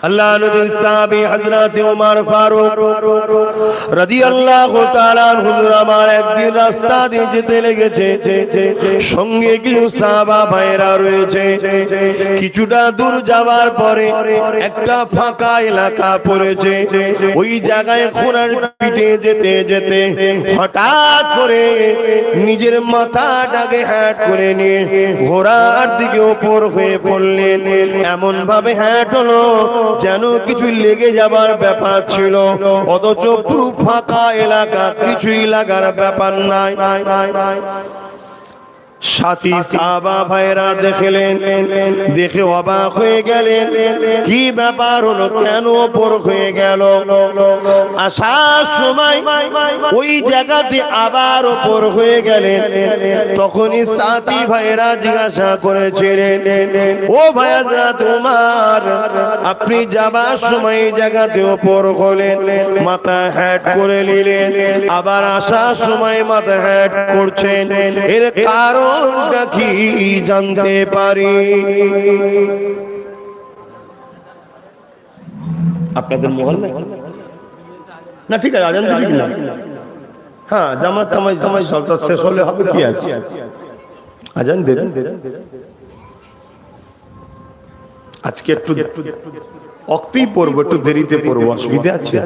আল্লাহ নবীর সাহাবী হযরত ওমর ফারুক রাদিয়াল্লাহু তাআলা হুজুর আমার একদিন রাস্তা দিয়ে যেতে লেগেছে, সঙ্গে কিছু সাহাবা ভাইরা রয়েছে। কিছুটা দূর যাওয়ার পরে একটা ফাঁকা এলাকা পড়েছে। ওই জায়গায় ঘোড়ার পিঠে যেতে যেতে হঠাৎ করে নিজের মাথাটাকে হ্যাট করে নিয়ে ঘোড়ার দিকে ওপর হয়ে পড়লেন। এমন ভাবে হ্যাট হলো যেন কিছু লেগে যাবার ব্যাপার ছিল, অথচ পুরো ফাঁকা এলাকা, কিছুই লাগার ব্যাপার নাই। সাথী সাহাবা ভাইরা দেখলেন, দেখে অবাক হয়ে গেলেন, কি ব্যাপার হলো, কেন ওপর হয়ে গেল? আসার সময় ওই জায়গাতে আবার ওপর হয়ে গেলেন। তখনই সাথী ভাইরা জিজ্ঞাসা করেছিলেন, ও ভাই হযরত ওমর, আপনি যাবার সময় এই জায়গাতে ওপর হলেন, মাথা হ্যাট করে নিলেন, আবার আসার সময় মাথা হ্যাট করছেন, এর কারণ কি জানতে পারি? আপনাদের মহল্লা না? ঠিক আছে, আজান দিলি কিনা? হ্যাঁ, জামাত জামাই জলসা শেষ হলে হবে, কি আছে, আজান দেন। আজকে একটু অক্তেই পড়বো, একটু দেরিতে পড়বো, অসুবিধা আছে?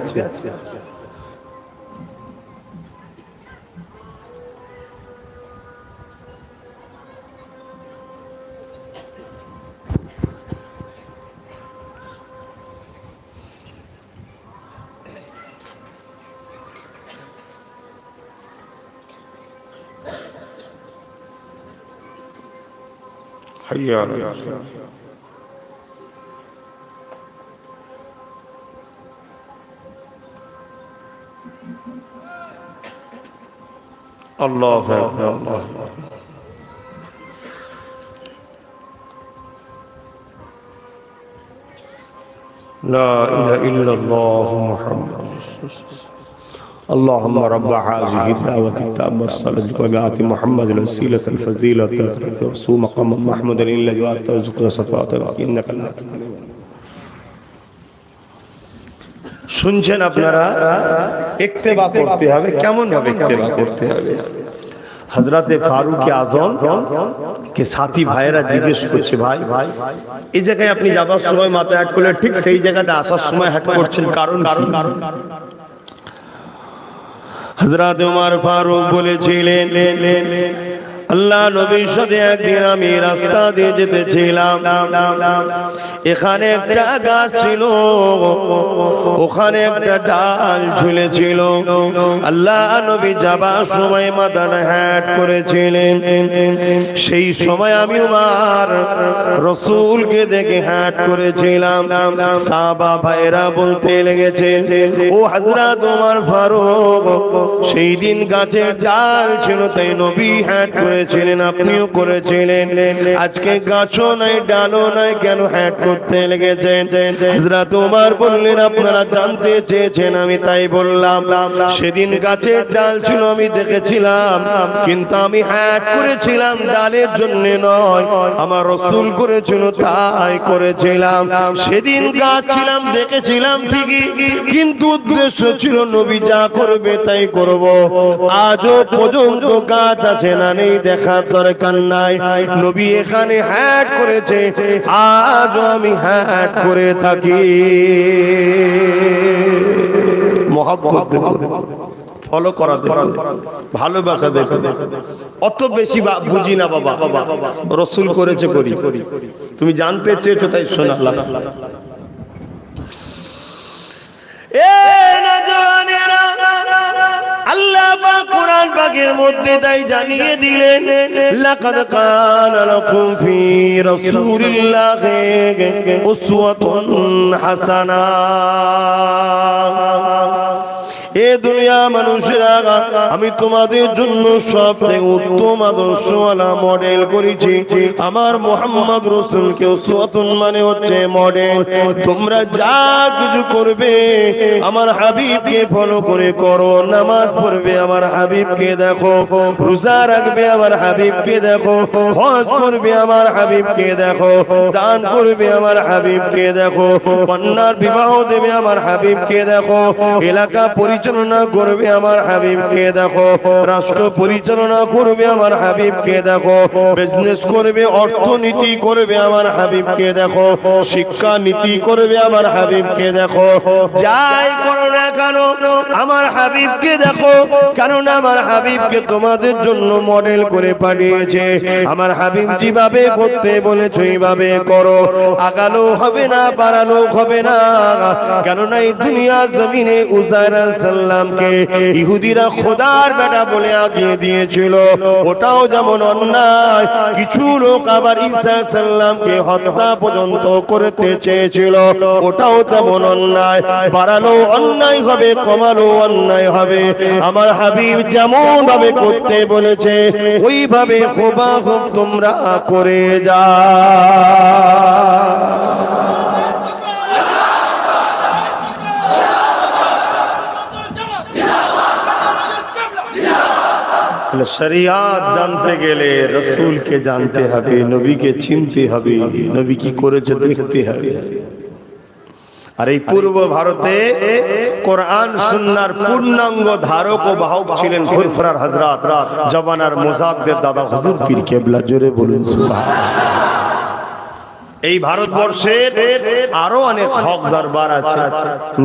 হাইয়া আল্লাহু আকবার, আল্লাহু আকবার। লা ইলাহা ইল্লাল্লাহ মুহাম্মাদুর রাসূলুল্লাহ। اللهم رب هذه الدعوة التامة والصلاة والسلام محمد الوسيلة الفضيلة رسول مقام محمود إلا جوات وذكر صفات إنك لا تخلف। শুনছেন আপনারা? ইত্তেবা করতে হবে। কেমন ভাবে ইত্তেবা করতে হবে? হযরতে ফারুক আযম কে সাথী ভাইরা জিজ্ঞেস করছে, ভাই এই জায়গায় আপনি যাবার সময় মাথা হ্যাট করলে, ঠিক সেই জায়গাতে আসার সময় হ্যাট করছেন, কারণ কি? হযরত ওমর ফারুক বলেছিলেন, আল্লাহ নবীর সাথে একদিন আমি রাস্তা দিয়ে যেতেছিলাম, এখানে একটা গাছ ছিল, ওখানে একটা ডাল ঝুলেছিল। আল্লাহ নবী যাবার সময় মাথাটা হ্যাট করেছিলেন। সেই সময় আমি ওমর রাসূলকে দেখে হ্যাট করেছিলাম। সাহাবা ভাইরা বলতে লেগেছে, ও হযরত ওমর ফারুক, সেই দিন গাছের ডাল ছিল তাই নবী হ্যাট করেছিলেন, আপনিও করেছিলেন, আজকে গাছও নাই ডালও নাই, কেন হ্যাট করতে লেগেছেন? হযরত ওমর বললেন, আপনারা জানতে চেয়েছেন, আমি তাই বললাম। সেদিন গাছের ডাল ছিল, আমি দেখেছিলাম, কিন্তু আমি হ্যাট করেছিলাম ডালের জন্য নয়, আমার রাসূল করেছিল তাই করেছিলাম। সেদিন গাছ ছিলাম, দেখেছিলাম ঠিকই, কিন্তু উদ্দেশ্য ছিল নবী যা করবে তাই করব। আজও পর্যন্ত গাছ আছে না নেই দেখার দরকার নাই, নবী এখানে হ্যাট করেছে, আজও আমি হ্যাট করে থাকি। মহব্বত দেখুন, ফলো করা দেখুন, ভালোবাসা দেখুন। অত বেশি বুঝি না বাবা, রাসূল করেছে করি, তুমি জানতে চেয়েছো তাই শোনালাম। আল্লাহ পাক কোরআন পাকের মধ্যে তাই জানিয়ে দিলেন, লাকাদ কানা লাকুম ফি রাসূলিল্লাহি উসওয়াতুন হাসানাহ। এ দুনিয়া মানুষেরা, আমি তোমাদের জন্য সবচেয়ে উত্তম আদর্শওয়ালা মডেল করেছি। আমার মুহাম্মদ রাসূলকে উসওয়াতুন মানে হচ্ছে মডেল। তোমরা যা কিছু করবে আমার হাবিবকে ফলো করে করো। নামাজ পড়বে আমার হাবিবকে দেখো, রোজা রাখবে আমার হাবিবকে দেখো, হজ করবে আমার হাবিবকে দেখো, দান করবে আমার হাবিবকে দেখো, কন্যার বিবাহ দেবে আমার হাবিবকে দেখো, এলাকা পরিচালনা করবে আমার হাবিবকে দেখো, রাষ্ট্র পরিচালনা করবে আমার হাবিবকে দেখো, বিজনেস করবে, অর্থনীতি করবে আমার হাবিবকে দেখো, শিক্ষা নীতি করবে আমার হাবিবকে দেখো। যাই করো না কেন আমার হাবিবকে দেখো, কারণ আমার হাবিবকে তোমাদের জন্য মডেল করে পাঠিয়েছে। আমার হাবিব যেভাবে করতে বলেছে ওইভাবে করো। আগালো হবে না, বাড়ালো হবে না, কেননা এই দুনিয়া জমিনে উযাইর সাল্লামকে ইহুদিরা খোদার বেটা বলে আগিয়ে দিয়েছিল। ওটাও যেমন অন্যায়, কিছু লোক আবার ঈসা সাল্লামকে হত্যা পর্যন্ত করতে চেয়েছিল, ওটাও তেমন অন্যায়। বাড়ালো অন্যায় হবে, কমালো অন্যায় হবে। আমার হাবিব যেমন ভাবে করতে বলেছে ওইভাবে হুবহু তোমরা করে যাও। শরিয়াত জানতে গেলে রসুলকে জানতে হবে, নবীকে চিনতে হবে, নবী কি করেছে দেখতে হবে। আর এই পূর্ব ভারতে কোরআন সুন্নাহর পূর্ণাঙ্গ ধারক ও বাহক ছিলেন ফুরফুরার হযরত জবানার মুজাদ্দিদ দাদা হুজুর পীর কেবলা। জোরে বলুন সুবহানাল্লাহ। এই ভারতবর্ষের আরো অনেক হক দরবার আছে,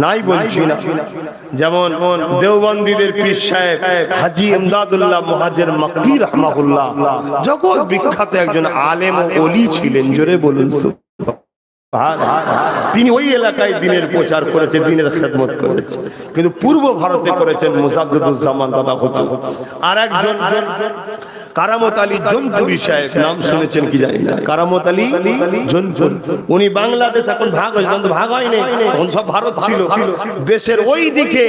নাই বলছি না। যেমন দেওবন্দীদের পীর সাহেব হাজী ইমদাদুল্লাহ মুহাজির মক্কি রাহমাহুল্লাহ জগৎ বিখ্যাত একজন আলেম ও ওলি ছিলেন। জোরে বলুন সুবহানাল্লাহ। তিনি ওই এলাকায় দ্বীনের প্রচার করেছে, দ্বীনের খেদমত করেছে, কিন্তু পূর্ব ভারতে করেছেন মুজাদ্দিদুজ্জামান দাদা হুজুর। আর একজন কারামত আলী জোনপুরি সাহেব, নাম শুনেছেন কি জানি না, কারামত আলী জোনপুর। উনি বাংলাদেশ এখন ভাগ হয়েছে, কিন্তু ভাগ হয়নি, তখন সব ভারত ছিল। দেশের ওই দিকে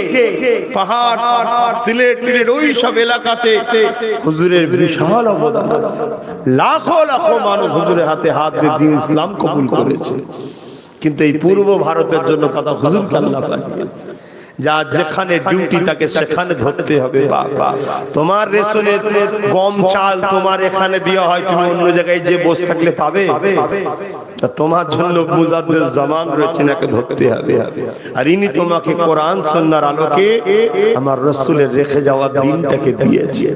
পাহাড়, সিলেট ওই সব এলাকাতে হুজুরের বিশাল অবদান আছে। লাখো লাখো মানুষ হুজুরের হাতে হাত দিয়ে দ্বীন ইসলাম কবুল করেছে। কিন্তু এই পূর্ব ভারতের জন্য কথা হুজুরকে আল্লাহ পাঠিয়েছে। যা যেখানে ডিউটি তাকে সেখানে ধরতে হবে। বাবা, তোমার রেশনের গম চাল তোমার এখানে দেওয়া হয়, তুমি অন্য জায়গায় যে বসে থাকলে পাবে? তা তোমার জন্য মুজাদ্দিদ জামান রয়েছে, নাকি ধরতে হবে। আর ইনি তোমাকে কোরআন সুন্নাহর আলোকে আমার রাসূলের রেখে যাওয়া দিনটাকে দিয়েছে।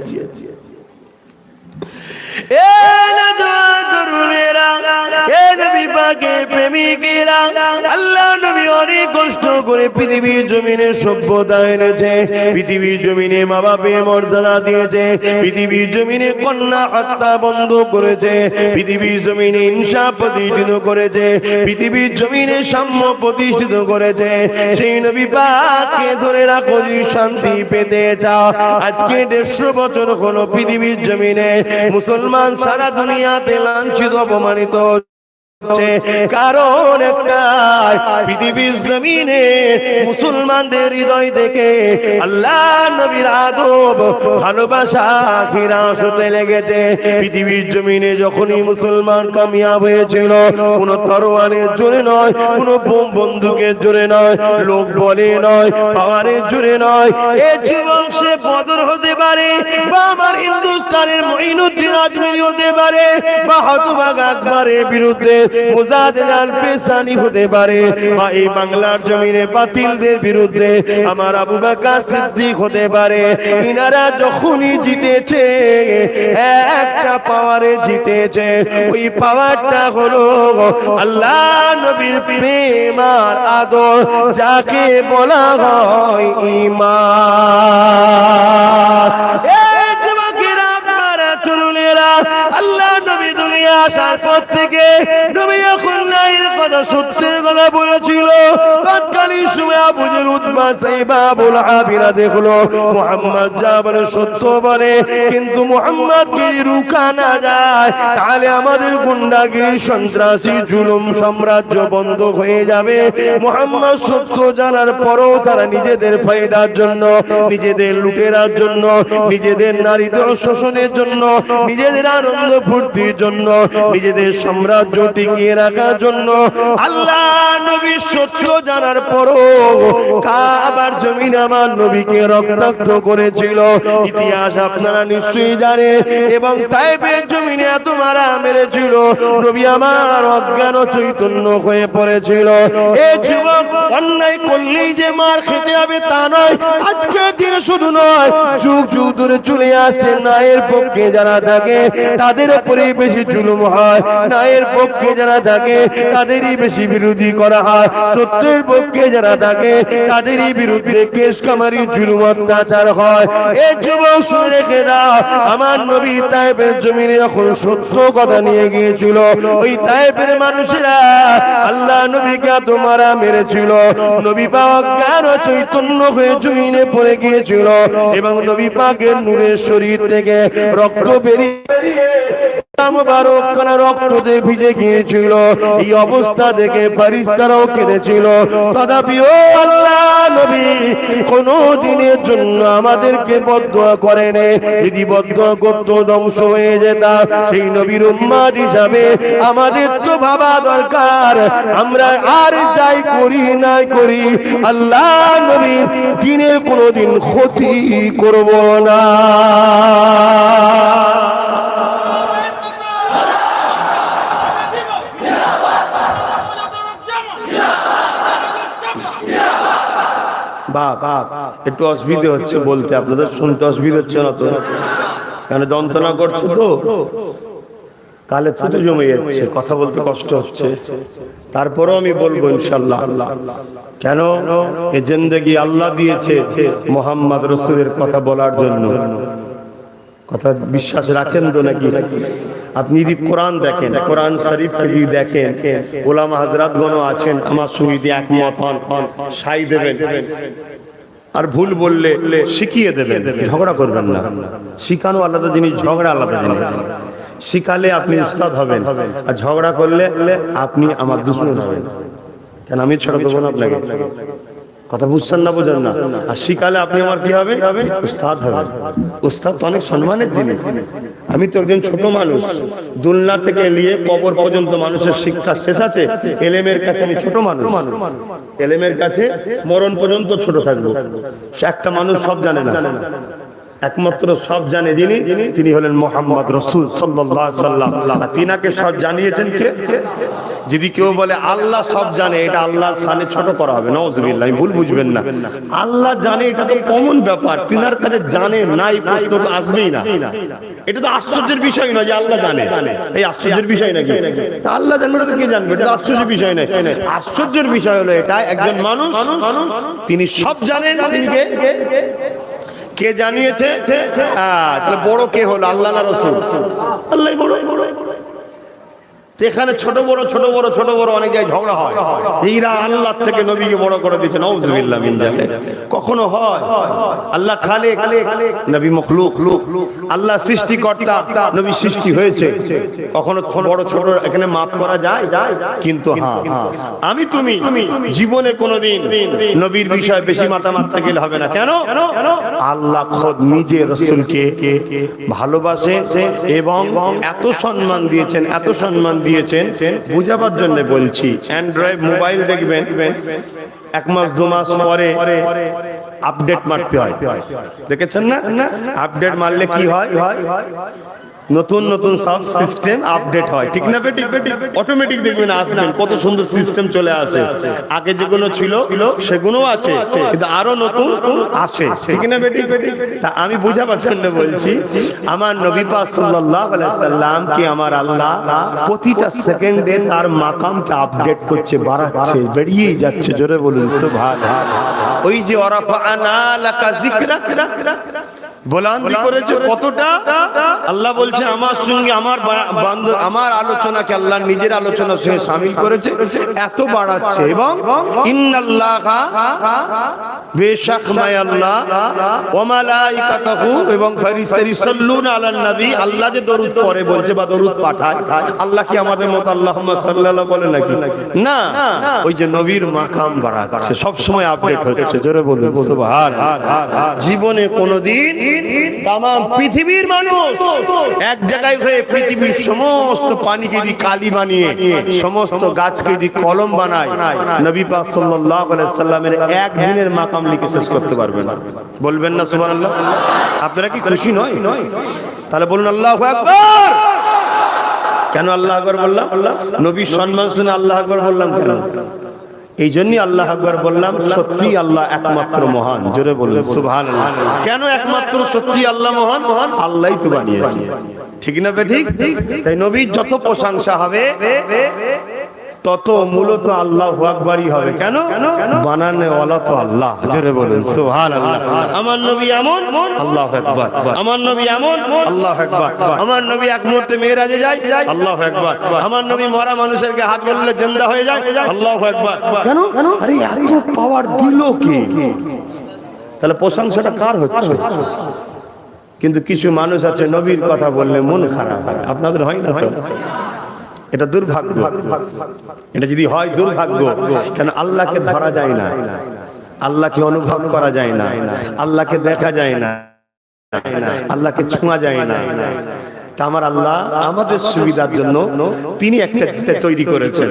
আল্লাহ নবী অনেক কষ্ট করে পৃথিবীর জমিনে সভ্যতা এনেছে, পৃথিবীর জমিনে মা বাপের মর্যাদা দিয়েছে, পৃথিবীর জমিনে কন্যা হত্যা বন্ধ করেছে, পৃথিবীর জমিনে ইনসাফ প্রতিষ্ঠিত করেছে, পৃথিবীর জমিনে সাম্য প্রতিষ্ঠিত করেছে। সেই নবী পাককে ধরে রাখো যদি শান্তি পেতে চাও। আজকে 150 বছর হলো পৃথিবীর জমিনে মুসলমান সারা দুনিয়াতে লাঞ্ছিত অপমানিত, কারণ একটাই, পৃথিবীর জমিনে মুসলমানদের হৃদয় থেকে আল্লাহ নবীর আদব ভালোবাসা হ্রাস হতে লেগেছে। পৃথিবীর জমিনে যখনই মুসলমান কামিয়াব হয়েছিল, কোন তরোয়ারের জোরে নয়, কোন বোম বন্দুকের জোরে নয়, লোক বলে নয়, পাওয়ারের জোরে নয়। এ জীবন সে বদর হতে পারে, বা আমার হিন্দুস্তানের মঈনুদ্দিন আজমিরি হতে পারে, বা হতভাগ আকবরের বিরুদ্ধে মুজাদ্দিদ আল পেশানি হতে পারে, বা এই বাংলার জমিনে বাতিলদের বিরুদ্ধে আমার আবু বকর সিদ্দিক হতে পারে। ইনারা যখনই জিতেছে একটা পাওয়ারে জিতেছে, ওই পাওয়ারটা হলো আল্লাহ নবীর প্রেম আর আদর, যাকে বলা হয় ঈমান। এই যুবকেরা, আপনারা তরুণেরা, আল্লাহ নবী দুনিয়া আসার পর থেকে নবী এখন নাই কথা সত্যের কথা বলেছিল। তৎকালীন সময় আবু জেহেল, উতবা, সাইবা, আবুল আবিরা দেখলো মুহাম্মদ যা বলে সত্য বলে, কিন্তু মুহাম্মদকে রুখা না যায় তাহলে আমাদের গুন্ডাগিরি, সন্ত্রাসী, জুলুম, সাম্রাজ্য বন্ধ হয়ে যাবে। মুহাম্মদ সত্য জানার পরও তারা নিজেদের ফায়দার জন্য, নিজেদের লুটেরার জন্য, নিজেদের নারীদের শোষণের জন্য, নিজেদের আনন্দ ফুর্তির জন্য, নিজেদের সাম্রাজ্য টিকিয়ে রাখার জন্য আল্লাহ নবী সত্য জানার পরও কাবার জমিন আমার নবীকে রক্তাক্ত করেছিল। ইতিহাস আপনারা নিশ্চয়ই জানেন। এবং তায়েফের জমিনে এত মারা মেরেছিল, নবী আমার অজ্ঞান চৈতন্য হয়ে পড়েছিল। এই যুবক, অন্যায় করলেই যে মার খেতে হবে তা নয়। আজকে দিনে শুধু নয়, যুগ যুগ ধরে চলে আসছে ন্যায়ের পক্ষে যারা থাকে তাদের উপরেই বেশি জুলুম হয়, ন্যায়ের পক্ষে যারা থাকে তাদেরই বেশি বিরোধী করা হয়, সত্যের পক্ষে যারা থাকে তাদেরই বিরুদ্ধে কেস কামারি, জুলুম, অত্যাচার হয়। এই যুবক শুনে রেখে দাও, আমার নবী তায়েফের জমিনে যখন সত্য কথা নিয়ে গিয়েছিল, ওই তায়েফের মানুষেরা আল্লাহ নবীকে এত মারা মেরেছিল, নবী পাক জ্ঞান ও চৈতন্য হয়ে জমিনে পড়ে গিয়েছিল এবং নবী পাকের নূরের শরীর থেকে রক্ত বেরিয়ে রক্ততে ভিজে গিয়েছিল। এই অবস্থা দেখে ফেরেশতারাও কেঁদেছিল। তথাপিও আল্লাহ নবী কোনো দিনের জন্য আমাদেরকে বদদুয়া করেন। যদি বদদুয়া করত ধ্বংস হয়ে যেতাম। সেই নবীর উম্মত হিসাবে আমাদের তো ভাবা দরকার, আমরা আর যাই করি নাই করি আল্লাহ নবীর দিনের কোনোদিন ক্ষতি করব না। একটু অসুবিধা হচ্ছে বলতে, আপনাদের শুনতে অসুবিধা হচ্ছে না তো? কেন যন্ত্রণা করছে তো, কালে থুতু জমে যাচ্ছে, কথা বলতে কষ্ট হচ্ছে, তারপরেও আমি বলবো ইনশাআল্লাহ। কেন? এ জিন্দেগি আল্লাহ দিয়েছে মুহাম্মদ রাসূলের কথা বলার জন্য। কথা বিশ্বাস রাখেন তো নাকি? আপনি যদি কোরআন দেখেন, কোরআন শরীফকে যদি দেখেন, ওলামা হযরতগণ আছেন আমার সঙ্গে একমত হন, সাই দেবেন, আর ভুল বললে শিখিয়ে দেবেন, ঝগড়া করবেন না। শিখানো আলাদা জিনিস, ঝগড়া আলাদা জিনিস। শিখালে আপনি উস্তাদ হবেন, আর ঝগড়া করলে আপনি আমার দুশমন হবেন। কেন? আমি ছেড়ে দেবো না আপনাকে। কথা বুঝছেন না? বুঝেন না? আর শিখালে আপনি আমার কি হবে? উস্তাদ হবেন। উস্তাদ তো অনেক সম্মানের জিনিস। আমি তো একজন ছোট মানুষ, দুনিয়া থেকে নিয়ে কবর পর্যন্ত মানুষের শিক্ষা শেষ আছে। এলেমের কাছে আমি ছোট মানুষ, এলেমের কাছে মরণ পর্যন্ত ছোট থাকবো। একটা মানুষ সব জানে না, একমাত্র সব জানে যিনি, তিনি হলেন মুহাম্মদ রাসূল সাল্লাল্লাহু আলাইহি সাল্লাম। তিনাকে সব জানিয়েছেন কে? যদি কেউ বলে আল্লাহ সব জানে, এটা আল্লাহর শানে ছোট করা হবে। নাউযুবিল্লাহ, ভুল বুঝবেন না। আল্লাহ জানে, এটা তো কমন ব্যাপার। তিনার কাছে জানে নাই প্রশ্ন তো আসবেই না। এটা তো আশ্চর্যের বিষয় নয় যে আল্লাহ জানে। এই আশ্চর্যের বিষয় নাকি? আল্লাহ জানবে না তো কে জানবে? এটা আশ্চর্যের বিষয় নয়। আশ্চর্যের বিষয় হলো এটা, একজন মানুষ তিনি সব জানেন। তিনি কে জানিয়েছে? তাহলে বড় কে হলো? আল্লাহ না রাসূল? আল্লাহ বড়। এখানে ছোট বড় ছোট বড় ছোট বড় অনেক জায়গায় ঝগড়া হয়। এরা আল্লাহ থেকে নবীকে বড় করে দিয়েছে। নাউযুবিল্লাহ মিন যালিক। কখনো হয়? আল্লাহ খালিক, নবী মখলুক। আল্লাহ সৃষ্টিকর্তা, নবী সৃষ্টি হয়েছে। কখনো বড় ছোট এখানে মাপ করা যায়? কিন্তু হ্যাঁ, আমি তুমি জীবনে কোনোদিন নবীর বিষয়ে বেশি মাথা মারতে গেলে হবে না। কেন? আল্লাহ খোদ নিজে রাসূলকে ভালোবাসেন এবং এত সম্মান দিয়েছেন, এত সম্মান দিয়েছেন। বুঝাবার জন্য বলছি, অ্যান্ড্রয়েড মোবাইল দেখবেন 1 মাস 2 মাস পরে আপডেট মারতে হয়। দেখেছেন না? আপডেট মারলে কি হয়? নতুন নতুন সব সিস্টেম আপডেট হয়, ঠিক না বেটি? অটোমেটিক দেখবেন আসবেন, কত সুন্দর সিস্টেম চলে আসে। আগে যেগুলো ছিল সেগুলো আছে, কিন্তু আরো নতুন আসে, ঠিক না বেটি? তা আমি বুঝাবার জন্য বলছি, আমার নবী পাক সাল্লাল্লাহু আলাইহি সাল্লাম কি আমার আল্লাহ প্রতিটা সেকেন্ডে তার মাকামকে আপডেট করছে, বাড়াচ্ছে, বেরিয়েই যাচ্ছে। জোরে বলুন সুবহানাল্লাহ। ওই যে ওয়ারাফা'না লাকা যিকরাক, বোলান্দি করেছে কতটা? আল্লাহ বলছে আমার সঙ্গে আমার আলোচনাকে আল্লাহ নিজের আলোচনার সঙ্গে শামিল করেছে, এত বাড়াচ্ছে। এবং ইন্নাল্লাহা বেশক আল্লাহ ওয়া মালাইকাতুহু এবং ফেরেশতারা ইসাল্লুনা আলান নবী, আল্লাহ যে দরুদ পড়ে বলছে বা দরুদ পাঠায়, আল্লাহ কি আমাদের মত আল্লাহুম্মা সাল্লাল্লাহু বলে নাকি? না, ওই যে নবীর মাকাম বাড়াচ্ছে, সব সময় আপডেট হচ্ছে। জোরে বলুন সুবহানাল্লাহ। জীবনে কোনোদিন তাম পৃথিবীর মানুষ এক জায়গায় হয়ে পৃথিবীর সমস্ত পানিকে যদি কালি বানিয়ে, সমস্ত গাছকে যদি কলম বানায়, নবী পাক সাল্লাল্লাহু আলাইহি সাল্লামের একদিনের মাকাম লিখে শেষ করতে পারবে না। বলবেন না সুবহানাল্লাহ? আপনারা কি খুশি নয়? তাহলে বলুন আল্লাহু আকবার। কেন আল্লাহু আকবার বললাম? নবীর সম্মান শুনে আল্লাহু আকবার বললাম কেন? এই জন্যই আল্লাহু আকবার বললাম, সত্যি আল্লাহ একমাত্র মহান। জোরে বলুন সুবহানাল্লাহ। কেন একমাত্র সত্যি আল্লাহ মহান? আল্লাহই তো বানিয়েছে, ঠিক না বেঠিক? তাই নবীর যত প্রশংসা হবে তত মূলত আল্লাহু আকবারই হবে। কেন? বানানে ওয়ালা তো আল্লাহ। জোরে বলুন সুবহানাল্লাহ। আমার নবী এমন, আল্লাহু আকবার। আমার নবী এমন, আল্লাহু আকবার। আমার নবী এক মুহূর্তে মেরাজে যায়, আল্লাহু আকবার। আমার নবী মরা মানুষেরকে হাত বললে জিন্দা হয়ে যায়, আল্লাহু আকবার। কেন? আরে এত পাওয়ার দিল কে? তাহলে প্রশংসাটা কার হচ্ছে? কিন্তু কিছু মানুষ আছে নবীর কথা বললে মন খারাপ হয়। আপনাদের হয় না তো? এটা দুর্ভাগ্য। এটা যদি হয় দুর্ভাগ্য। কেন? আল্লাহকে ধরা যায় না, আল্লাহকে অনুভব করা যায় না, আল্লাহকে দেখা যায় না, আল্লাহকে ছোঁয়া যায় না। তা আমার আল্লাহ আমাদের সুবিধার জন্য তিনি একটা তৈরি করেছেন,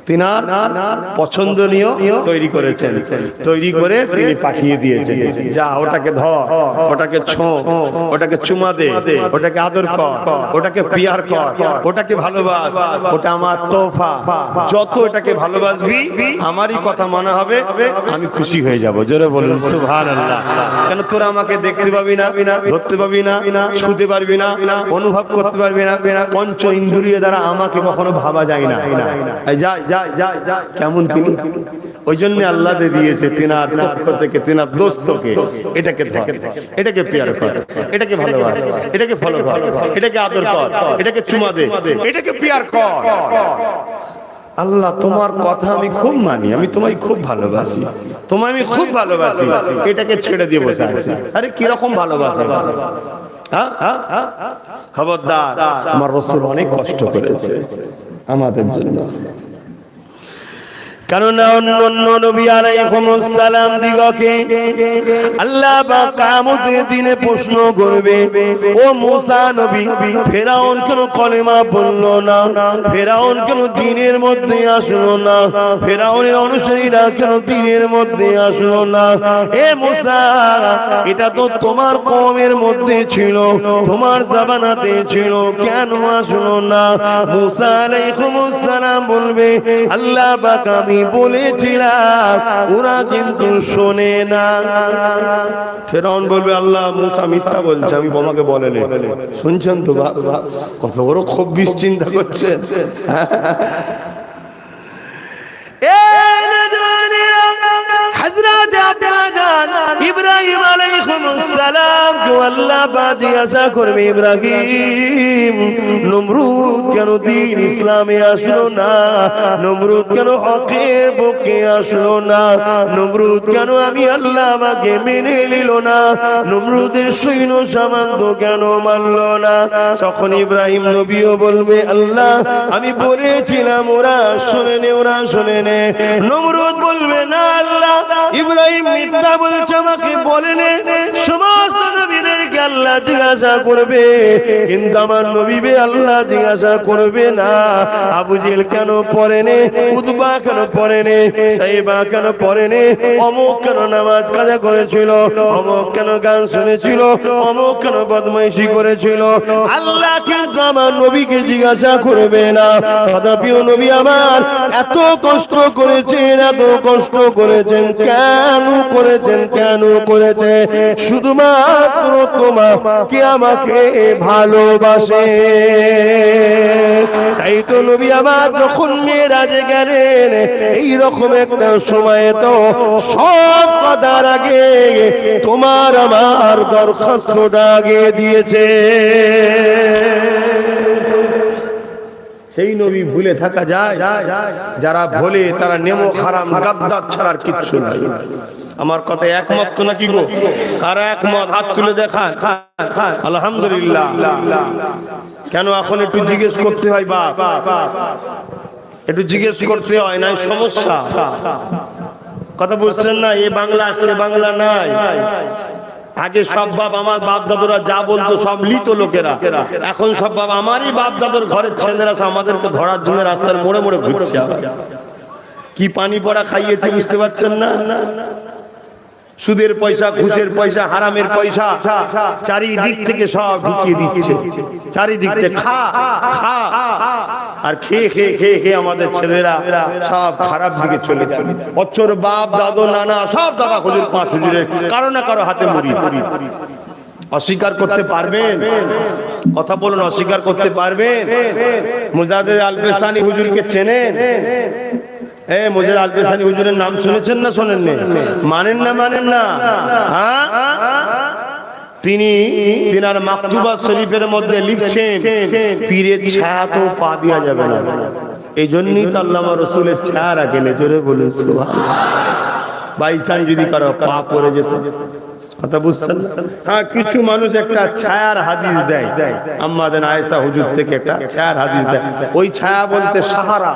তিনার পছন্দনীয় তৈরি করেছেন, তৈরি করে তিনি পাঠিয়ে দিয়েছেন। যা ওটাকে ধর, ওটাকে ছো, ওটাকে চুমা দে, ওটাকে আদর কর, ওটাকে পিয়ার কর, ওটাকে ভালোবাস, ওটা আমার তোফা। যত এটাকে ভালোবাসবি আমারই কথা মানা হবে, আমি খুশি হয়ে যাব। জোরে বলুন সুবহানাল্লাহ। কেন? তোরা আমাকে দেখতে পাবি না, ধরতে পাবি না, ছুঁতে পারবি না, অনুভব করতে পারবি না। পঞ্চ ইন্দ্রিয় দ্বারা আমাকে কখনো ভাবা যায় না। কেমন তিনি? ওই জন্য আল্লাহ দিয়েছে তিনার পক্ষ থেকে, তিনার দোস্তকে, এটাকে ধর, এটাকে পিয়ার কর, এটাকে ভালোবাস, এটাকে ফলো কর, এটাকে আদর কর, এটাকে চুমা দে, এটাকে পিয়ার কর। আল্লাহ তোমার কথা আমি খুব মানি, আমি তোমায় খুব ভালোবাসি, তোমায় আমি খুব ভালোবাসি, এটাকে ছেড়ে দিয়ে বসে আছি। আরে কিরকম ভালোবাসা! খবরদার, আমার রাসূল অনেক কষ্ট করেছে আমাদের জন্য। কেননা অন্য নবী আলাইহিস সালাম দিগকে আল্লাহ পাক কিয়ামতের দিনে প্রশ্ন করবে, ও মুসা নবী, ফেরাউন কেন কলেমা বলল না? ফেরাউন কেন দ্বীনের মধ্যে আসলো না? ফেরাউনের অনুসারীরা কেন দ্বীনের মধ্যে আসলো না? হে মুসা, এটা তো তোমার কওমের মধ্যে ছিল, তোমার জামানাতে ছিল, কেন আসলো না? মুসা আলাইহিস সালাম বলবে, আল্লাহ পাক আমি বলেছিলাম, ওরা কিন্তু শোনে না। ফেরাউন বলবে, আল্লাহ মুসা মিথ্যা বলছে, আমি তোমাকে বলেনি। শুনছেন তো কত বড় খুব চিন্তা করছেন। হযরত ইব্রাহিম আলাইহিস সালাম কে আল্লাহ জিজ্ঞাসা করবে, ইব্রাহিম, নমরুদ কেন দ্বীন ইসলামে আসলো না? নমরুদ কেন হকের পক্ষে আসলো না? নমরুদ কেন আমি আল্লাহ আমাকে মেনে নিল না? নমরুদের সৈন্য সামন্ত কেন মানল না? তখন ইব্রাহিম নবীও বলবে, আল্লাহ আমি বলেছিলাম, ওরা শোনে নে, ওরা শোনে নে। নমরুদ বলবে, না আল্লাহ, ইব্রাহিম মিথ্যা বলছে, আমাকে বলেনি। সমস্ত নবীদেরকে আল্লাহ জিজ্ঞাসা করবে, কিন্তু আমার নবীকে আল্লাহ জিজ্ঞাসা করবে না। আবু জেহেল কেন পড়েনি? উতবা কেন পড়েনি? সাইবা কেন পড়েনি? অমুক কেন নামাজ কাজা করেছিল? অমুক কেন গান শুনেছিল? অমুক কেন বদমাইশি করেছিল? আল্লাহ কিন্তু আমার নবীকে জিজ্ঞাসা করবে না। তথাপিও নবী আমার এত কষ্ট করেছেন, এত কষ্ট করেছেন, কেন করেছেন? কেন করেছে? শুধুমাত্র একমাত্র তোমাকে আমাকে ভালোবাসে। তাই তো নবী আমার যখন মেরাজে গেলেন এইরকম একটা সময়ে তো সব কথার আগে তোমার আমার দরখাস্তটা আগে দিয়েছে। সেই নবী ভুলে থাকা যায়? যারা ভোলে তারা নেমো হারাম গাদ্দার ছাড়ার কিচ্ছু নাই। আমার কথা একমত তো নাকি গো? কারা একমত হাত তুলে দেখান। আলহামদুলিল্লাহ। কেন এখন একটু জিজ্ঞেস করতে হয়? বাপ একটু জিজ্ঞেস করতে হয়, নাই সমস্যা। কথা বুঝছেন না? এ বাংলা সে বাংলা নাই। আগে সব বাপ আমার বাপ দাদুরা যা বলতো সব লিত লোকেরা, এখন সব বাপ আমারই বাপ দাদুর ঘরের ছেলেরা আমাদেরকে ধরার জন্য রাস্তার মোড়ে মোড়ে ঘুরছে। কি পানি পড়া খাইয়েছে বুঝতে পারছেন না? সুদের পয়সা, ঘুষের পয়সা, হারামের পয়সা চারিদিক থেকে সব ঢুকিয়ে দিচ্ছে। চারিদিক থেকে খা খা আর খেয়ে খেয়ে খেয়ে খেয়ে আমাদের ছেলেরা সব খারাপ দিকে চলে যায়। বছর বাপ দাদু নানা সব দাদা হুজুর পাঁচ হুজুরের কারো না কারো হাতে মুড়ি। অস্বীকার করতে পারবেন? কথা বলুন, অস্বীকার করতে পারবেন? মুজাদ্দেদ আল-পেশানি হুজুরকে চেনেন? মুজাদ্দেদ আল-পেশানি হুজুরের নাম শুনেছেন না শোনেননি? মানেন না মানেন না? হ্যাঁ, তিনি তিনার মাকতুবা শরীফের মধ্যে লিখছেন পীরের ছায়া তো পা দেওয়া যাবে না। এই জন্যই তো আল্লামা রসুলের ছায়া রাখেন। জোরে বলুন সুবহানাল্লাহ। বাইচান্স যদি কারো পা পড়ে যেত, কথা বুঝছেন? হ্যাঁ, কিছু মানুষ একটা ছায়ার হাদিস দেয়, আম্মাজান আয়েশা হুজুর থেকে একটা ছায়ার হাদিস দেয়। ওই ছায়া বলতে সাহারা।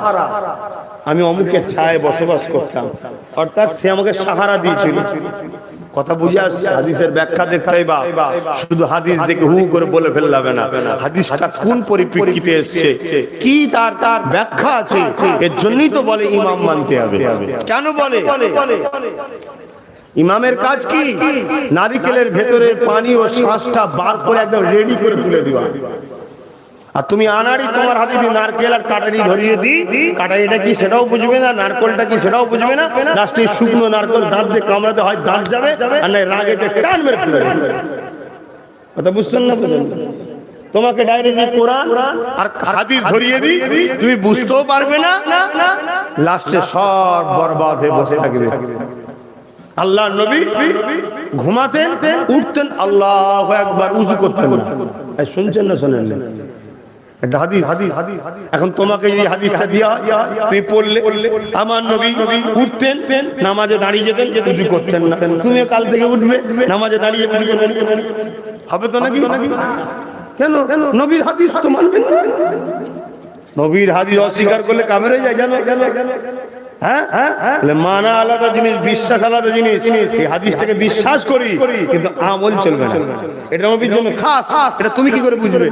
আমি অমুকের ছায়ায় বসবাস করতাম, অর্থাৎ সে আমাকে সাহারা দিয়েছিল। কথা বুঝে আসছে? হাদিসের ব্যাখ্যা দেখতে হবে। শুধু হাদিস দেখে হু করে বলে ফেললাবে না। হাদিসটা কোন পরিপ্রেক্ষিতে এসছে, কি তার ব্যাখ্যা আছে, এর জন্যই তো বলে ইমাম মানতে হবে। কেন বলে? ইমামের কাজ কি? নারিকেলের ভেতরের পানি ও শ্বাসটা বার করে একদম রেডি করে তুলে দিবা। আর তুমি আনাড়ি তোমার হাতে দিয়ে নারকেল আর কাটারি ধরিয়ে দিই, কাটারিটা কি সেটাও বুঝবে না, নারকেলটা কি সেটাও বুঝবে না। লাস্টে শুকনো নারকেল দাঁত দিয়ে কামড়াতে হয়, দাঁত যাবে, আর না রাগেতে টান মেরে তুলে দিবে। কথা বুঝছেন না? বুঝলেন? তোমাকে ডাইরেক্ট কোরআন আর হাদিস ধরিয়ে দিই, তুমি বুঝতেও পারবে না, লাস্টে সব বরবাদ হয়ে বসে থাকবে। আল্লাহ নবী ঘুমাতেন, উঠতেন আল্লাহু আকবার, উযু করতেন না। শুনছেন না শোনেন না? এটা হাদিস। এখন তোমাকে যদি হাদিসটা দেয়া হয়, তুমি পড়লে আমার নবী উঠতেন, নামাজে দাঁড়িয়ে যেতেন, উযু করতেন না। তুমিও কাল থেকে উঠবে, নামাজে দাঁড়িয়ে হবে তো নাকি? কেন? নবীর হাদিস তো মানবেন না। নবীর হাদিস অস্বীকার করলে কাফের হয়ে যায়। জানো? হ্যাঁ, মানা আলাদা জিনিস, বিশ্বাস আলাদা জিনিস। এই হাদিসটাকে বিশ্বাস করি কিন্তু আমল চলবে না। এটা নবীর জন্য খাস। এটা তুমি কি করে বুঝবে?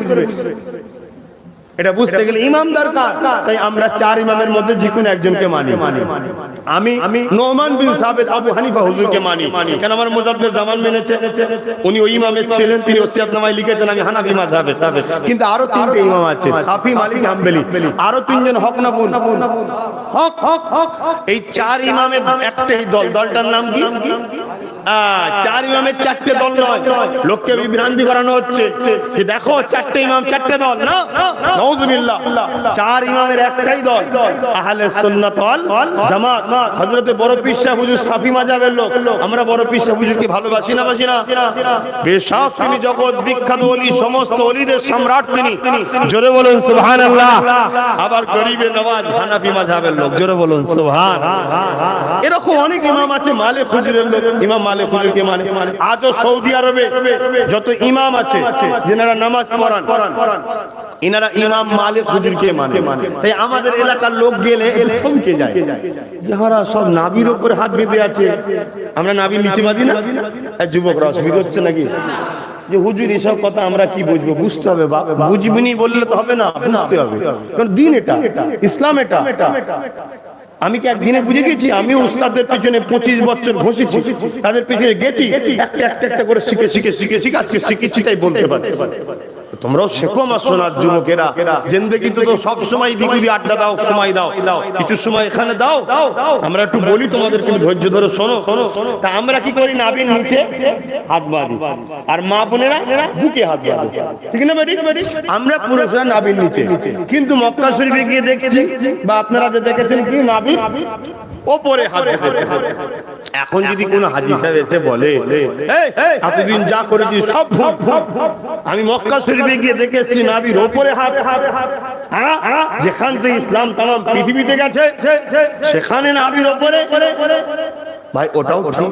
এটা বুঝতে গেলে ইমাম দরকার। তাই আমরা চার ইমামের মধ্যে যে কোনো একজনকে মানি। আমি নোমান বিন সাবিত আবু হানিফা হুজুরকে মানি। কেন? আমার মুজাদ্দেদ জামান মেনেছে, উনি ওই ইমামের ছিলেন, তিনি ওসিয়াতনামায় লিখেছেন আমি হানাফি মাযহাবের। কিন্তু আরো তিনটে ইমাম আছে, শাফি, মালিক, হাম্বলি। আরো তিনজন হক না ভুল? হক। এই চার ইমামের একটাই দল। দলটার নাম কি? চার ইমামের চারটে দল নয়। লোককে বিভ্রান্তি করানো হচ্ছে যে দেখো চারটে ইমাম চারটে দল। না, নাউযুবিল্লাহ। চার ইমামের একটাই দল, আহলে সুন্নাত ওয়াল জামাত। হযরতে বড় পীর সাহেব হুজুর শাফি মাযহাবের লোক। আমরা বড় পীর সাহেব হুজুরকে ভালোবাসি না বাসি না? বেশক তিনি জগৎ বিখ্যাত ওলি, সমস্ত ওলিদের সম্রাট তিনি। জোরে বলুন সুবহানাল্লাহ। আবার গরিবে নওয়াজ হানাফি মাযহাবের লোক। জোরে বলুন সুবহান। এরকম অনেক ইমাম আছে মালিক হুজুরের লোক, ইমাম মালিক হুজুরকে মানে। আজও সৌদি আরবে যত ইমাম আছে যারা নামাজ পড়ান, ইনারা ইমাম মালিক হুজুরকে মানে। তাই আমাদের এলাকার লোক গেলে একটু থমকে যায়, যারা সব নাবির উপরে হাত বেঁধে আছে। আমরা নাবির নিচে বাঁধি না? যুবকরা অসুবিধা হচ্ছে নাকি? যে হুজুর এসব কথা আমরা কি বুঝবো? বুঝতে হবে বাপ, বুঝবিনি বললে তো হবে না, বুঝতে হবে। কারণ দিন এটা, ইসলাম এটা। আমি কি একদিনে বুঝে গেছি? আমি উস্তাদের পিছনে 25 বছর ঘষেছি, তাদের পিছনে গেছি, একটা করে শিখে আজকে শিখেছি তাই বলতে পারছি। তোমরাও শেখো আমার সোনার যুবকেরা। জিন্দেগি তো সব সময় দিকুদি আড্ডা দাও, সময় দাও, কিছু সময় এখানে দাও। আমরা একটু বলি তোমাদেরকে, ধৈর্য ধরে শোনো। তা আমরা কি করি? নাভির নিচে হাত বাঁধি, আর মা বোনেরা বুকে হাত বাঁধে, ঠিক না বেটি? আমরা পুরুষরা নাভির নিচে, কিন্তু মক্কা শরীফে গিয়ে দেখছি বা আপনারা যে দেখেছেন কি নাভির ওপরে হাত বেঁধেছে। এখন যদি কোনো হাজী সাহেব এসে বলে এতদিন যা করেছি সব ভুল, আমি মক্কা শরীফে গিয়ে দেখে এসেছি নাভির ওপরে হাত, যেখান থেকে ইসলাম তামাম পৃথিবীতে গেছে সেখানে নাভির ওপরে, ভাই ওটাও ঠিক।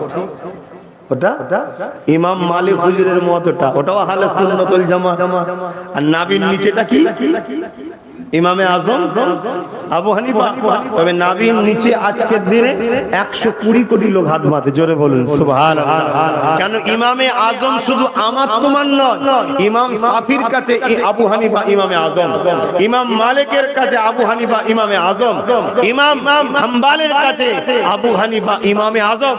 ওটা ইমাম মালিক হুজুরের মতটা, ওটাও আহলে সুন্নাত ওয়াল জামাত। আর নাভির নিচেটা কি? ইমামে আজম আবু হানিফা। তবে নাভির নিচে আজকের দিনে 120 কোটি লোক হাত বাঁধে, জোরে বলুন সুবহানাল্লাহ। কেন? ইমামে আজম শুধু আমার তোমার নয়, ইমাম শাফির কাছে আবু হানিফা ইমামে আজম, ইমাম মালিকের কাছে আবু হানিফা ইমামে আজম, ইমাম হাম্বলের কাছে আবু হানিফা ইমামে আজম।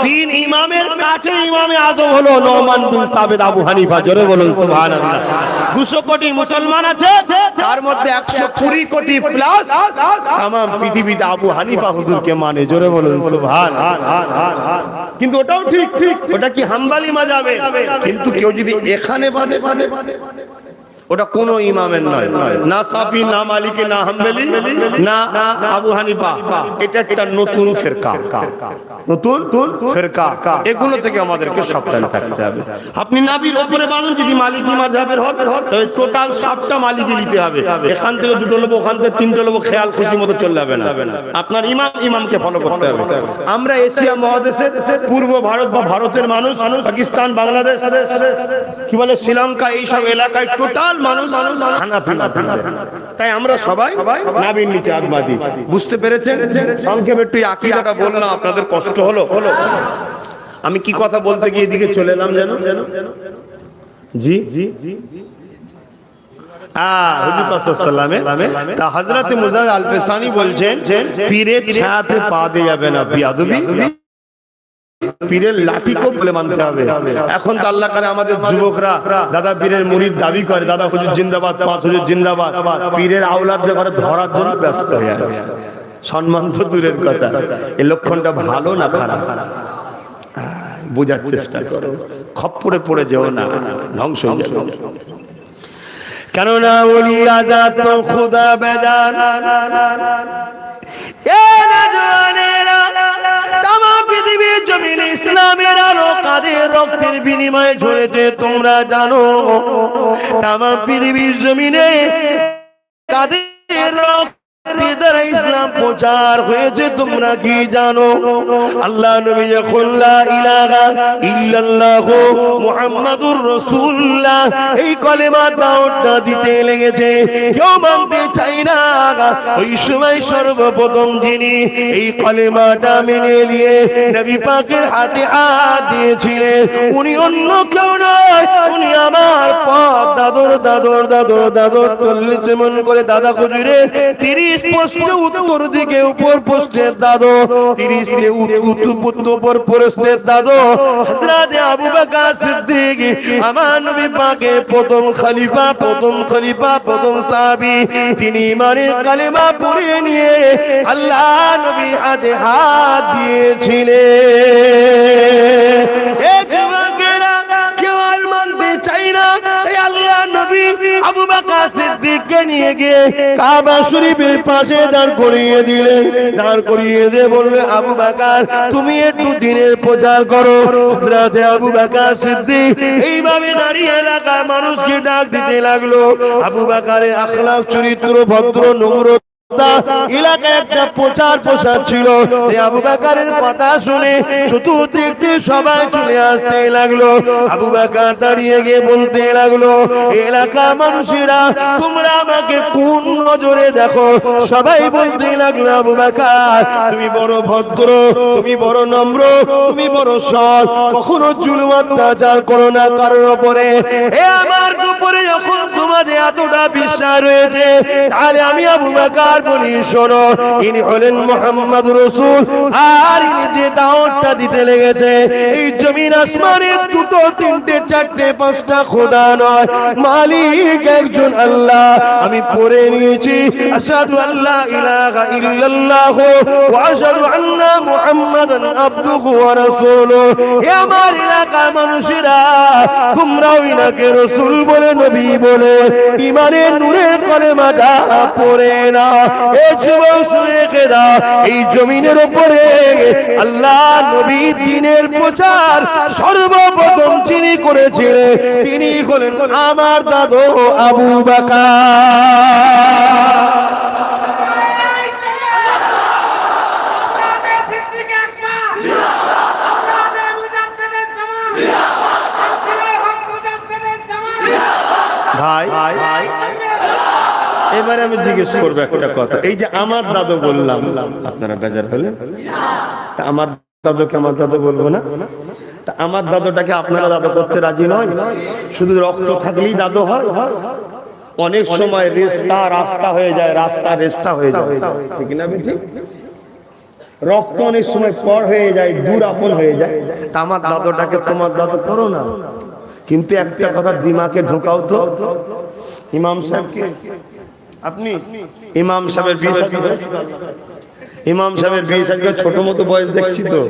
তিন ইমামের কাছে ইমামে আজম হলো নোমান বিন সাবিত আবু হানিফা, জোরে বলুন সুবহানাল্লাহ। 200 কোটি মুসলমান আছে, তার মধ্যে 120 কোটি প্লাস তাম পৃথিবীতে আবু হানিফা হুজুরকে মানে, জোরে বলুন সুবহানাল্লাহ। কিন্তু ওটাও ঠিক, ওটা কি হাম্বলি মাযহাবে, কিন্তু কেউ যদি এখানে বাঁধে ওটা কোন ইমামের নয়, না সাফি, না মালিকি, না হাম্বলি, না আবু হানিফা। এটা একটা নতুন ফিরকা, নতুন ফিরকা। এগুলো থেকে আমাদেরকে সাবধান থাকতে হবে। আপনি নাভির উপরে বাঁধুন যদি মালিকি মাযহাবের হবে, তবে টোটাল 7টা মালিকি নিতে হবে। এখান থেকে 2টো লোক, ওখান থেকে 3টে লোক, খেয়াল খুশি মতো চললে হবে না। আপনার ইমামকে ফলো করতে হবে। আমরা এশিয়া মহাদেশের পূর্ব ভারত বা ভারতের মানুষ, পাকিস্তান, বাংলাদেশ, কি বলে শ্রীলঙ্কা, এইসব এলাকায় টোটাল মানুষ হানাফি মাযহাব। তাই আমরা সবাই নাভির নিচে হাত বাঁধি। বুঝতে পেরেছেন? সংক্ষেপে একটু আকীদাটা বললাম, আপনাদের কষ্ট হলো। আমি কি কথা বলতে গিয়ে এদিকে চলে এলাম যেন? জি হযরত মুজাহিদ আল-পেশানি বলছেন, পীরের ছায়াতে পা দিয়ে যাবে না বিয়াদবি, পীরের লাঠিকে বলে মানতে হবে। এখন তো আল্লাহ করে আমাদের যুবকরা দাদা পীরের মুরিদ দাবি করে, দাদা হুজুর জিন্দাবাদ, পাঁচ হুজুর জিন্দাবাদ, পীরের আওলাদদের ঘরে ধরার জন্য ব্যস্ত হয়ে আছে। সম্মান তো দূরের কথা, এই লক্ষণটা ভালো না খারাপ? বোঝার চেষ্টা করো, খপ্পরে পড়ে যেও না, ধ্বংস হয়ে যাবে। কেননা ওলি আজাদ তো খুদা বেজান। পৃথিবীর জমিনে ইসলামের আলো কাদের রক্তের বিনিময়ে ঝরেছে তোমরা জানো? তাম পৃথিবীর জমিনে কাদের রক্ত দ্বারা ইসলাম প্রচার হয়েছে তোমরা কি জানো? আল্লাহ নবী যখন লা ইলাহা ইল্লাল্লাহু মুহাম্মাদুর রাসূলুল্লাহ এই কলেমা দাওয়াতটা দিতে লেগেছে, কেউ মানতে চায় না। ওই সময় সর্বপ্রথম যিনি এই কলেমাটা মেনে নিয়ে নবী পাকের হাতে হাত দিয়েছিলেন, উনি অন্য কেউ নয়, উনি আমার পথ দাদর দাদর দাদর দাদর 40 যেমন করে দাদা হুজুরের 30 পোস্টে উত্তর দিকে উপর পোস্টের দাদু, 30 তে উপর পোস্টের দাদু হযরত আবু বকর সিদ্দিক, আমার নবী পাকের প্রথম খলিফা, প্রথম সাহাবী। তিনি ইমানের কালেমা পড়ে নিয়ে আল্লাহ নবীর হাতে হাত দিয়েছিলেন। এক যুবকেরা কেউ আর মানতে চাই না, এই আল্লাহ নবী আবু বকর সিদ্দিককে নিয়ে গিয়ে কাবা শরীফের পাশে দাঁড় করিয়ে দিলেন। দাঁড় করিয়ে দিয়ে বললেন, আবু বকর তুমি একটু দ্বীনের প্রচার করো। হযরত আবু বকর সিদ্দিক এইভাবে দাঁড়িয়ে এলাকার মানুষকে ডাক দিতে লাগলো। আবু বকরের আখলাক, চরিত্র ভদ্র, নম্র এলাকায় একটা প্রচার ছিল। আবু বকরের কথা শুনে চতুর্দিক থেকে সবাই চলে আসতে লাগলো। আবু বকর দাঁড়িয়ে গিয়ে বলতে লাগলো, এলাকার মানুষেরা তোমরা আমাকে কোন নজরে দেখো? সবাই বলতে লাগলো, আবু বকর তুমি বড় ভদ্র, তুমি বড় নম্র, তুমি বড় সৎ, কখনো জুলুম অত্যাচার করো না কারোর উপরে। এ আমার উপরে যখন তোমাদের এতটা বিশ্বাস রয়েছে, তাহলে আমি আবু বকর বলি শোনো, ইনি হলেন মুহাম্মদ রাসূল। আর ইনি যে দাওয়াতটা দিতে লেগেছে, এই জমিন আসমানের দুটো তিনটে চারটে পাঁচটা খোদা নয়, মালিক একজন আল্লাহ। আমি পড়ে নিয়েছি আশহাদু আল্লা ইলাহা ইল্লাল্লাহ ওয়া আশহাদু আন্না মুহাম্মাদান আবদুহু ওয়া রাসূলুহু। হে আমার এলাকার মানুষেরা, তোমরাও ইনাকে রাসূল বলে, নবী বলে ঈমানের নূরের কলেমাটা পড়ে না। এই যুবক শুনেকেরা, এই জমিনের উপরে আল্লাহ নবী দ্বীনের প্রচার সর্বপ্রথম যিনি করেছিলেন, তিনি হলেন আমার দাদু আবু বকর। ভাই এবারে আমি জিজ্ঞেস করবো একটা কথা, এই যে আমার দাদু বললাম, আপনারা বেজার হলেন? তা আমার দাদুকে আমার দাদু বলবো না? তা আমার দাদুটাকে আপনারা দাদু করতে রাজি নয়? শুধু রক্ত থাকলেই দাদু হয়? অনেক সময় রাস্তা হয়ে যায়, রাস্তা রেস্তা হয়ে যায়, ঠিক না বেঠিক? রক্ত অনেক সময় পর হয়ে যায়, দূর আপন হয়ে যায়। তা আমার দাদুটাকে তোমার দাদু করো না। কিন্তু একটা কথা দিমাগে ঢোকাও তো, ইমাম সাহেবকে আপনি ইমাম সাহেবের বিয়ে শাদী ছোট মতো বয়স দেখছি তো,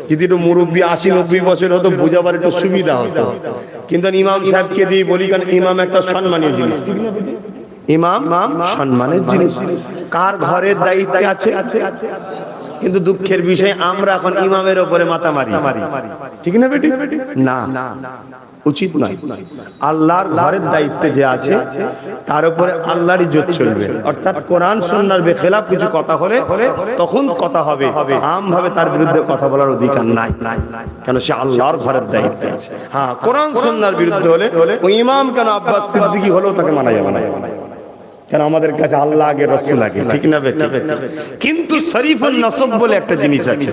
যদি একটু মুরব্বী 80-90 বছর হতো বোঝাবার একটু সুবিধা হতো। কিন্তু ইমাম সাহেবকে দিয়ে বলি, কারণ ইমাম একটা সম্মানীয় জিনিস, ইমাম সম্মানের জিনিস। কার ঘরের দায়িত্বে আছে? কিন্তু দুঃখের বিষয় আমরা এখন ইমামের উপরে মাথা মারি, ঠিক না বেটি? না, উচিত নয়। আল্লাহর ঘরের দায়িত্বে যে আছে তার উপরে আল্লাহর ইজ্জত চলবে। অর্থাৎ কোরআন সুন্নাহর বেখেলাফ কিছু কথা হলে তখন কথা হবে, আমভাবে তার বিরুদ্ধে কথা বলার অধিকার নাই, কেন সে আল্লাহর ঘরের দায়িত্বে আছে। হ্যাঁ, কোরআন সুন্নাহর বিরুদ্ধে হলে ওই ইমাম কেন আব্বাস সিদ্দিকী হলেও তাকে মানা যাবে না, কেন আমাদের কাছে আল্লাহ আগে, রাসূল আগে, ঠিক না বেটি? কিন্তু শরীফুন নসব বলে একটা জিনিস আছে।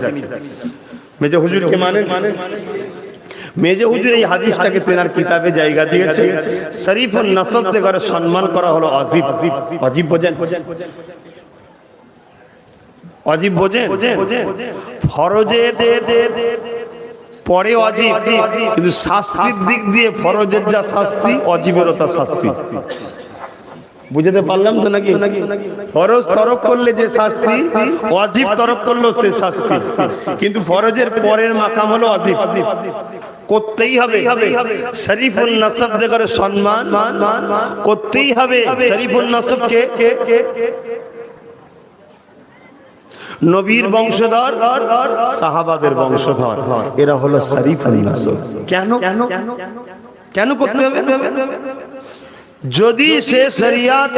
মেজে হুজুরকে মানেন? মেজে হুজুর এই হাদিসটাকে তেনার কিতাবে জায়গা দিয়েছে। শরীফুন নসব কে ঘরে সম্মান করা হলো অজিব। অজিব বোঝেন? অজিব বোঝেন? ফরজের পরে অজিব, কিন্তু শাস্তির দিক দিয়ে ফরজের যা শাস্তি, অজিবেরও তা শাস্তি। বুঝতে পারলাম তো নাকি? ফরজ তরক করলে যে শাস্তি, ওয়াজিব তরক করলো সে শাস্তি। কিন্তু ফরজের পরের মাকাম হলো ওয়াজিব, করতেই হবে। শরীফুল নসব করে সম্মান করতেই হবে। শরীফুল নসবকে নবীর বংশধর, সাহাবাদের বংশধর, এরা হলো শরীফুল নসব। কেন কেন করতে হবে? যদি সে শরিয়াত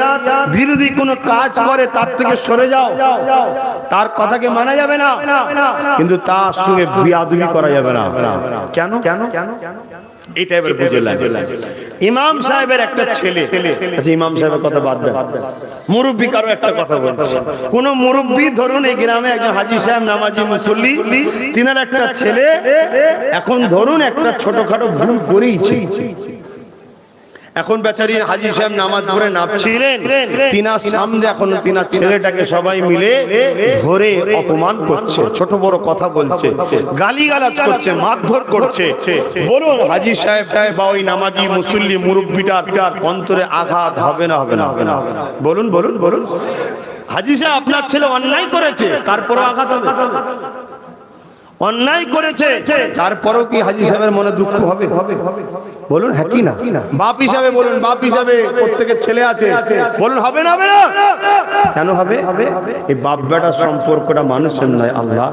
বিরোধী কোনো কাজ করে তার থেকে সরে যাও, তার কথাকে মানা যাবে না, কিন্তু তার সঙ্গে বিয়াদবি করা যাবে না। কেন? এটা এবার বুঝে লাগে। ইমাম সাহেবের একটা ছেলে, আচ্ছা ইমাম সাহেবের কথা বাদ দেন, মুরব্বী কারো একটা কথা বলছে। কোন মুরব্বী ধরুন এই গ্রামে একজন হাজী সাহেব, নামাজি মুসল্লি, তিনার একটা ছেলে এখন ধরুন একটা ছোটখাটো ভুল করেইছে। এখন বেচারি হাজী সাহেব নামাজ পড়ে নামছিলেন, তিনার সামনে এখন তিনার ছেলেটাকে সবাই মিলে ধরে অপমান করছে, ছোট বড় কথা বলছে, গালিগালাজ করছে, মারধর করছে। বলুন হাজী সাহেব বা ওই নামাজি মুসল্লি মুরব্বিটার অন্তরে আঘাত হবে না? হবে না? বলুন বলুন বলুন। হাজী সাহেব আপনার ছেলে অন্যায় করেছে, তারপরও আঘাত হবে? অন্যায় করেছে তারপরেও কি হাজী সাহেবের মনে দুঃখ হবে? বলুন হ্যাঁ কি না? বাপ হিসাবে বলুন, বাপ হিসাবে প্রত্যেকের ছেলে আছে, বলুন হবে না? হবে না? কেন হবে? এই বাপ বেটার সম্পর্কটা মানুষের নয়, আল্লাহ।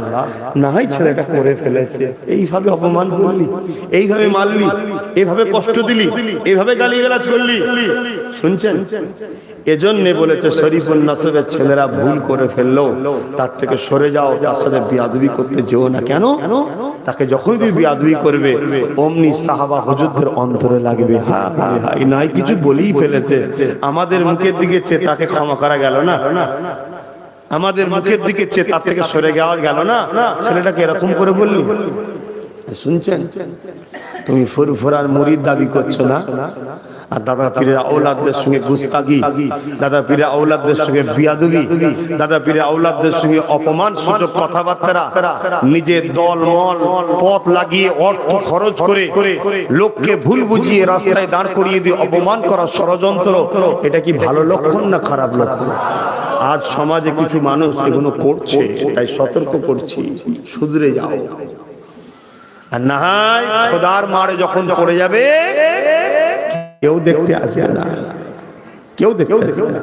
না হয় ছেলেটা করে ফেলেছে, এইভাবে অপমান করলি, এইভাবে মারলি, এইভাবে কষ্ট দিলি, এইভাবে গালিগালাজ করলি, শুনছেন? এজন্য বলেছে শরীফুল নসবের ছেলেরা ভুল করে ফেললো, তার থেকে সরে যাও, তার সাথে বিয়াদবি করতে যেও না। কেন? তাকে যখনই তুমি বিয়াদবি করবে অমনি সাহাবা হুজুরদের অন্তরে লাগবে, হ্যাঁ নাই কিছু বলেই ফেলেছে, আমাদের মুখের দিকে চেয়ে তাকে ক্ষমা করা গেল না, আমাদের মুখের দিকে চেয়ে তার থেকে সরে যাওয়া গেল না, ছেলেটাকে এরকম করে বললি। শুনছেন? তুমি ফুরফুরার মুরিদ দাবি করছো না, আর দাদা পীরের আওলাদদের সঙ্গে গুস্তাগি, দাদা পীরের আওলাদদের সঙ্গে বিয়াদবি, দাদা পীরের আওলাদদের সঙ্গে অপমান সূচক কথাবার্তা, নিজের দলমল পথ লাগিয়ে অর্থ খরচ করে লোককে ভুল বুঝিয়ে রাস্তায় দাঁড় করিয়ে দিয়ে অপমান করার ষড়যন্ত্র, এটা কি ভালো লক্ষণ না খারাপ লক্ষণ? আজ সমাজে কিছু মানুষ এগুলো করছে, তাই সতর্ক করছি, শুধরে যাও। আর না হয় খোদার মারে যখন পড়ে যাবে কেউ দেখতে আসবে না, কেউ দেখতে আসবে না।